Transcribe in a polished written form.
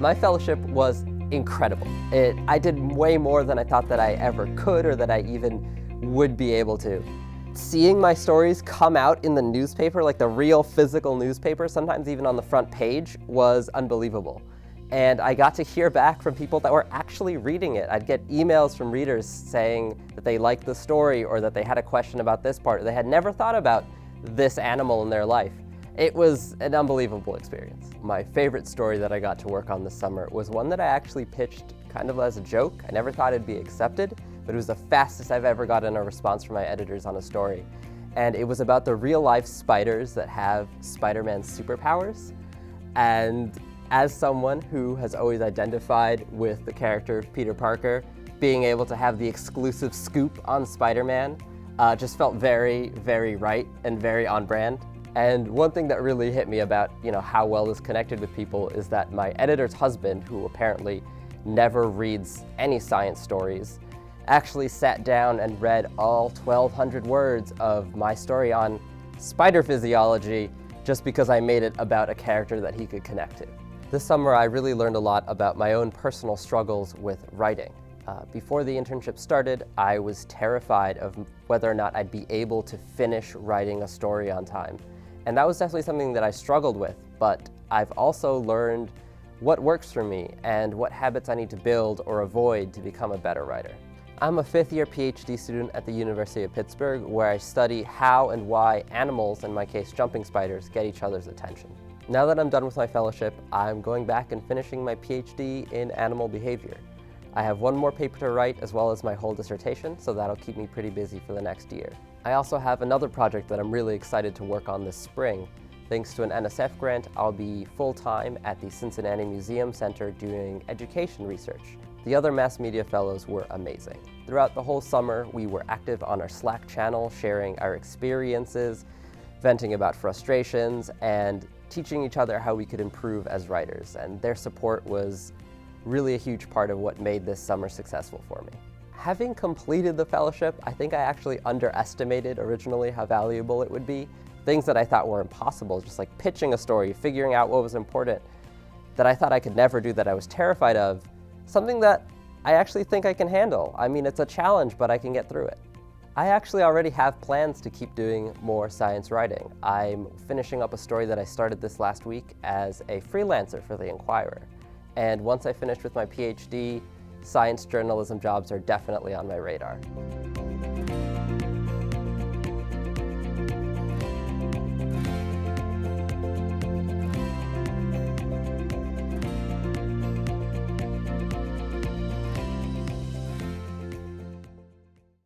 My fellowship was incredible. I did way more than I thought that I ever could or that I even would be able to. Seeing my stories come out in the newspaper, like the real physical newspaper, sometimes even on the front page, was unbelievable. And I got to hear back from people that were actually reading it. I'd get emails from readers saying that they liked the story or that they had a question about this part, or they had never thought about this animal in their life. It was an unbelievable experience. My favorite story that I got to work on this summer was one that I actually pitched kind of as a joke. I never thought it'd be accepted, but it was the fastest I've ever gotten a response from my editors on a story. And it was about the real-life spiders that have Spider-Man's superpowers. And as someone who has always identified with the character of Peter Parker, being able to have the exclusive scoop on Spider-Man just felt very, very right and very on brand. And one thing that really hit me about, how well this connected with people is that my editor's husband, who apparently never reads any science stories, actually sat down and read all 1,200 words of my story on spider physiology just because I made it about a character that he could connect to. This summer, I really learned a lot about my own personal struggles with writing. Before the internship started, I was terrified of whether or not I'd be able to finish writing a story on time. And that was definitely something that I struggled with, but I've also learned what works for me and what habits I need to build or avoid to become a better writer. I'm a fifth-year PhD student at the University of Pittsburgh, where I study how and why animals, in my case jumping spiders, get each other's attention. Now that I'm done with my fellowship, I'm going back and finishing my PhD in animal behavior. I have one more paper to write as well as my whole dissertation, so that'll keep me pretty busy for the next year. I also have another project that I'm really excited to work on this spring. Thanks to an NSF grant, I'll be full-time at the Cincinnati Museum Center doing education research. The other mass media fellows were amazing. Throughout the whole summer, we were active on our Slack channel, sharing our experiences, venting about frustrations, and teaching each other how we could improve as writers. And their support was really a huge part of what made this summer successful for me. Having completed the fellowship, I think I actually underestimated originally how valuable it would be. Things that I thought were impossible, just like pitching a story, figuring out what was important, that I thought I could never do, that I was terrified of, something that I actually think I can handle. I mean, it's a challenge, but I can get through it. I actually already have plans to keep doing more science writing. I'm finishing up a story that I started this last week as a freelancer for The Inquirer. And once I finish with my PhD, science journalism jobs are definitely on my radar.